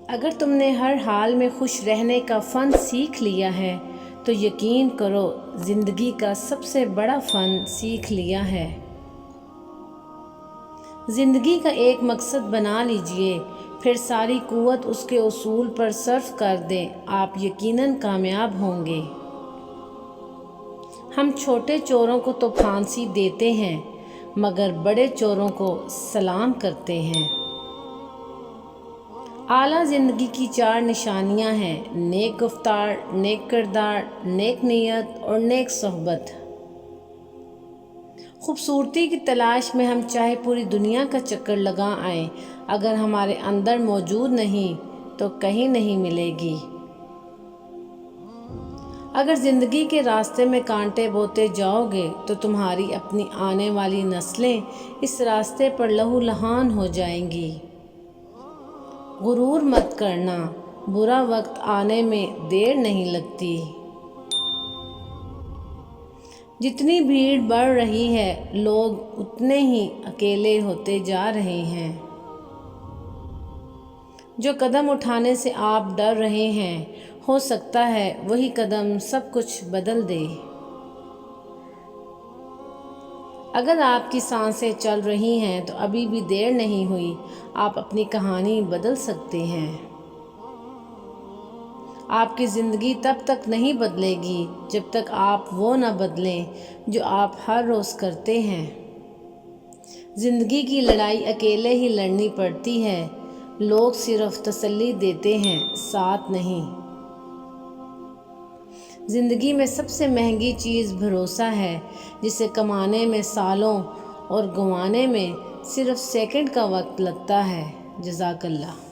اگر تم نے ہر حال میں خوش رہنے کا فن سیکھ لیا ہے تو یقین کرو زندگی کا سب سے بڑا فن سیکھ لیا ہے۔ زندگی کا ایک مقصد بنا لیجئے، پھر ساری قوت اس کے اصول پر صرف کر دیں، آپ یقیناً کامیاب ہوں گے۔ ہم چھوٹے چوروں کو تو پھانسی دیتے ہیں مگر بڑے چوروں کو سلام کرتے ہیں۔ اعلیٰ زندگی کی 4 نشانیاں ہیں: نیک گفتار، نیک کردار، نیک نیت اور نیک صحبت۔ خوبصورتی کی تلاش میں ہم چاہے پوری دنیا کا چکر لگا آئیں، اگر ہمارے اندر موجود نہیں تو کہیں نہیں ملے گی۔ اگر زندگی کے راستے میں کانٹے بوتے جاؤ گے تو تمہاری اپنی آنے والی نسلیں اس راستے پر لہو لہان ہو جائیں گی۔ غرور مت کرنا، برا وقت آنے میں دیر نہیں لگتی۔ جتنی بھیڑ بڑھ رہی ہے، لوگ اتنے ہی اکیلے ہوتے جا رہے ہیں۔ جو قدم اٹھانے سے آپ ڈر رہے ہیں، ہو سکتا ہے وہی قدم سب کچھ بدل دے۔ اگر آپ کی سانسیں چل رہی ہیں تو ابھی بھی دیر نہیں ہوئی، آپ اپنی کہانی بدل سکتے ہیں۔ آپ کی زندگی تب تک نہیں بدلے گی جب تک آپ وہ نہ بدلیں جو آپ ہر روز کرتے ہیں۔ زندگی کی لڑائی اکیلے ہی لڑنی پڑتی ہے، لوگ صرف تسلی دیتے ہیں، ساتھ نہیں۔ زندگی میں سب سے مہنگی چیز بھروسہ ہے، جسے کمانے میں سالوں اور گنوانے میں صرف سیکنڈ کا وقت لگتا ہے۔ جزاک اللہ۔